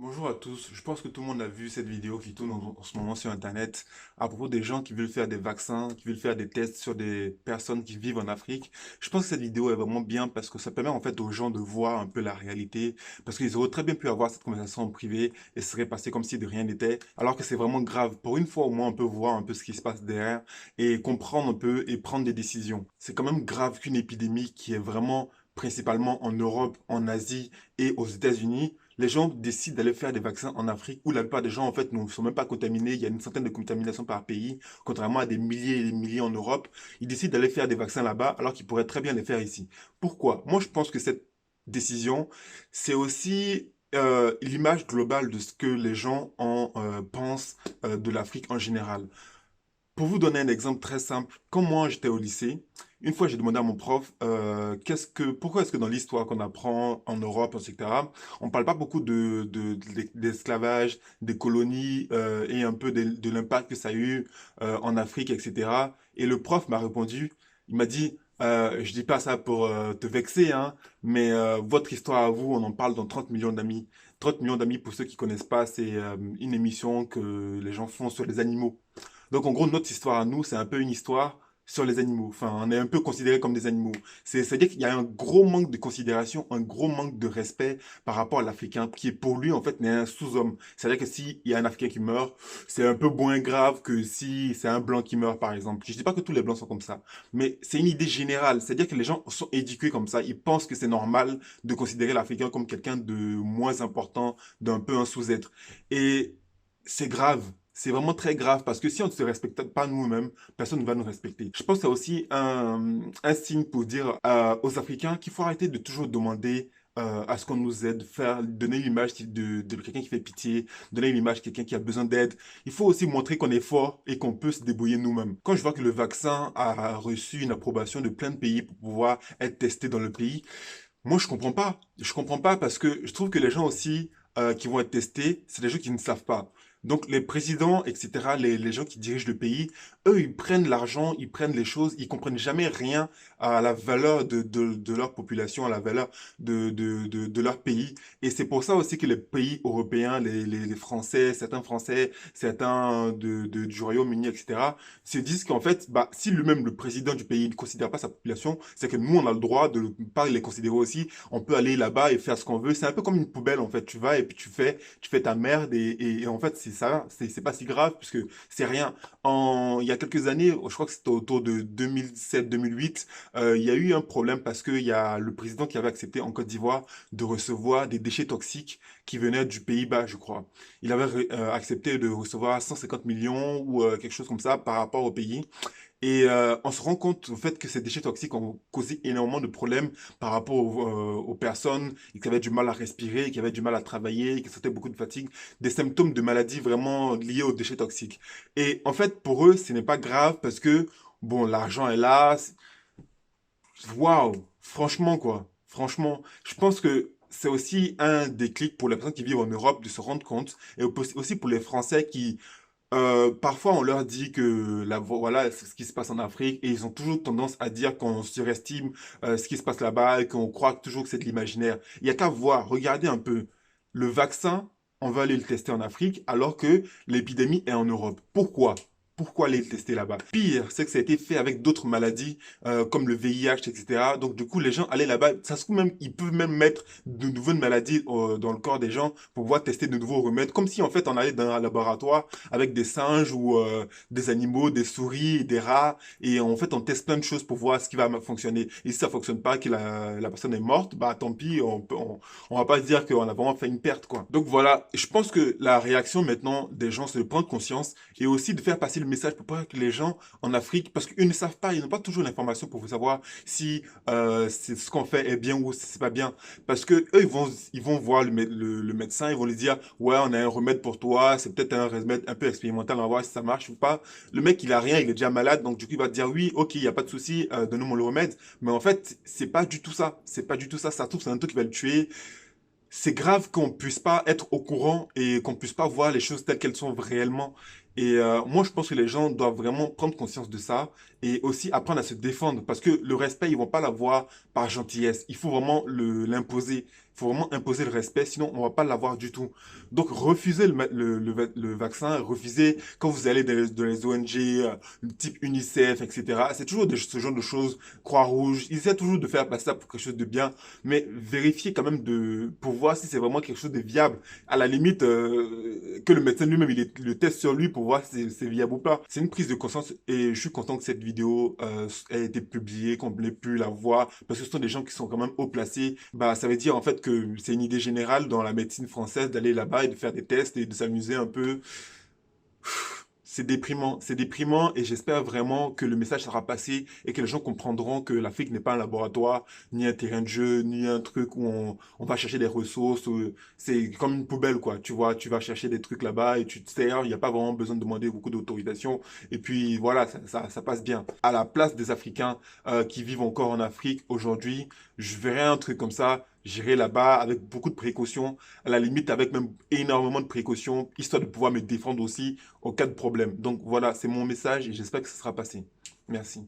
Bonjour à tous, je pense que tout le monde a vu cette vidéo qui tourne en ce moment sur Internet à propos des gens qui veulent faire des vaccins, qui veulent faire des tests sur des personnes qui vivent en Afrique. Je pense que cette vidéo est vraiment bien parce que ça permet en fait aux gens de voir un peu la réalité, parce qu'ils auraient très bien pu avoir cette conversation en privé et ce serait passé comme si de rien n'était, alors que c'est vraiment grave. Pour une fois au moins on peut voir un peu ce qui se passe derrière et comprendre un peu et prendre des décisions. C'est quand même grave qu'une épidémie qui est vraiment principalement en Europe, en Asie et aux États-Unis, les gens décident d'aller faire des vaccins en Afrique où la plupart des gens en fait ne sont même pas contaminés. Il y a une centaine de contaminations par pays, contrairement à des milliers et des milliers en Europe. Ils décident d'aller faire des vaccins là-bas alors qu'ils pourraient très bien les faire ici. Pourquoi? Moi, je pense que cette décision, c'est aussi l'image globale de ce que les gens en pensent de l'Afrique en général. Pour vous donner un exemple très simple, quand moi j'étais au lycée, une fois j'ai demandé à mon prof pourquoi est-ce que dans l'histoire qu'on apprend en Europe, etc., on ne parle pas beaucoup d'esclavage, des colonies et un peu de l'impact que ça a eu en Afrique, etc. Et le prof m'a répondu, il m'a dit, je dis pas ça pour te vexer, hein, mais votre histoire à vous, on en parle dans 30 millions d'amis. 30 millions d'amis, pour ceux qui connaissent pas, c'est une émission que les gens font sur les animaux. Donc, en gros, notre histoire à nous, c'est un peu une histoire sur les animaux. Enfin, on est un peu considérés comme des animaux. C'est-à-dire qu'il y a un gros manque de considération, un gros manque de respect par rapport à l'Africain, qui est pour lui, en fait, n'est un sous-homme. C'est-à-dire que s'il y a un Africain qui meurt, c'est un peu moins grave que si c'est un Blanc qui meurt, par exemple. Je dis pas que tous les Blancs sont comme ça, mais c'est une idée générale. C'est-à-dire que les gens sont éduqués comme ça. Ils pensent que c'est normal de considérer l'Africain comme quelqu'un de moins important, d'un peu un sous-être. Et c'est grave. C'est vraiment très grave parce que si on ne se respecte pas nous-mêmes, personne ne va nous respecter. Je pense que c'est aussi un signe pour dire aux Africains qu'il faut arrêter de toujours demander à ce qu'on nous aide, donner l'image de quelqu'un qui fait pitié, donner l'image de quelqu'un qui a besoin d'aide. Il faut aussi montrer qu'on est fort et qu'on peut se débrouiller nous-mêmes. Quand je vois que le vaccin a reçu une approbation de plein de pays pour pouvoir être testé dans le pays, moi, je comprends pas. Je comprends pas parce que je trouve que les gens aussi qui vont être testés, c'est des gens qui ne savent pas. Donc, les présidents, etc., les gens qui dirigent le pays, eux, ils prennent l'argent, ils prennent les choses, ils comprennent jamais rien à la valeur de leur population, à la valeur de leur pays. Et c'est pour ça aussi que les pays européens, les Français, certains du Royaume-Uni, etc., se disent qu'en fait, bah, si lui-même, le président du pays, ne considère pas sa population, c'est que nous, on a le droit de ne pas les considérer aussi. On peut aller là-bas et faire ce qu'on veut. C'est un peu comme une poubelle, en fait. Tu vas et puis tu fais ta merde et en fait, c'est ça. C'est pas si grave puisque c'est rien. Il y a quelques années, je crois que c'était autour de 2007-2008, il y a eu un problème parce qu'il y a le président qui avait accepté en Côte d'Ivoire de recevoir des déchets toxiques qui venaient du Pays-Bas, je crois. Il avait accepté de recevoir 150 millions ou quelque chose comme ça par rapport au pays. Et on se rend compte au fait que ces déchets toxiques ont causé énormément de problèmes par rapport aux personnes qui avaient du mal à respirer, qui avaient du mal à travailler, qui sentaient beaucoup de fatigue, des symptômes de maladies vraiment liés aux déchets toxiques. Et en fait, pour eux, ce n'est pas grave parce que, bon, l'argent est là. Waouh, franchement, quoi. Franchement, je pense que c'est aussi un déclic pour les personnes qui vivent en Europe de se rendre compte, et aussi pour les Français qui parfois, on leur dit que voilà, c'est ce qui se passe en Afrique et ils ont toujours tendance à dire qu'on surestime ce qui se passe là-bas et qu'on croit toujours que c'est de l'imaginaire. Il y a qu'à voir, regardez un peu. Le vaccin, on va aller le tester en Afrique alors que l'épidémie est en Europe. Pourquoi? Pourquoi aller le tester là-bas? Pire, c'est que ça a été fait avec d'autres maladies comme le VIH, etc. Donc du coup, les gens allaient là-bas. Ça se trouve même, ils peuvent même mettre de nouvelles maladies dans le corps des gens pour pouvoir tester de nouveaux remèdes. Comme si en fait on allait dans un laboratoire avec des singes ou des animaux, des souris, des rats, et en fait on teste plein de choses pour voir ce qui va fonctionner. Et si ça fonctionne pas, que la personne est morte, bah tant pis, on va pas se dire qu'on a vraiment fait une perte, quoi. Donc voilà, je pense que la réaction maintenant des gens, c'est de prendre conscience et aussi de faire passer le message pour pas que les gens en Afrique, parce qu'ils ne savent pas, ils n'ont pas toujours l'information pour savoir si ce qu'on fait est bien ou si c'est pas bien. Parce que eux, ils vont voir le médecin, ils vont lui dire, ouais, on a un remède pour toi, c'est peut-être un remède un peu expérimental, on va voir si ça marche ou pas. Le mec, il a rien, il est déjà malade, donc du coup, il va te dire, oui, ok, il n'y a pas de souci, donne-moi le remède. Mais en fait, c'est pas du tout ça. C'est pas du tout ça. Ça se trouve, c'est un truc qui va le tuer. C'est grave qu'on puisse pas être au courant et qu'on puisse pas voir les choses telles qu'elles sont réellement. Et moi, je pense que les gens doivent vraiment prendre conscience de ça et aussi apprendre à se défendre parce que le respect, ils vont pas l'avoir par gentillesse. Il faut vraiment l'imposer. faut vraiment imposer le respect, sinon on va pas l'avoir du tout. Donc refusez le vaccin, refusez quand vous allez dans les ONG, type UNICEF, etc. C'est toujours ce genre de choses, Croix-Rouge, ils essaient toujours de faire passer ça pour quelque chose de bien, mais vérifiez quand même pour voir si c'est vraiment quelque chose de viable. À la limite, que le médecin lui-même, le teste sur lui pour voir si c'est viable ou pas. C'est une prise de conscience et je suis content que cette vidéo ait été publiée, qu'on ait pu la voir, parce que ce sont des gens qui sont quand même haut placés. Bah, ça veut dire en fait que c'est une idée générale dans la médecine française d'aller là-bas et de faire des tests et de s'amuser un peu. C'est déprimant et j'espère vraiment que le message sera passé et que les gens comprendront que l'Afrique n'est pas un laboratoire, ni un terrain de jeu, ni un truc où on va chercher des ressources. C'est comme une poubelle, quoi. Tu vois, tu vas chercher des trucs là-bas et tu te sers, il n'y a pas vraiment besoin de demander beaucoup d'autorisation. Et puis voilà, ça passe bien. À la place des Africains qui vivent encore en Afrique aujourd'hui, je verrais un truc comme ça. J'irai là-bas avec beaucoup de précautions, à la limite avec même énormément de précautions, histoire de pouvoir me défendre aussi en cas de problème. Donc voilà, c'est mon message et j'espère que ça sera passé. Merci.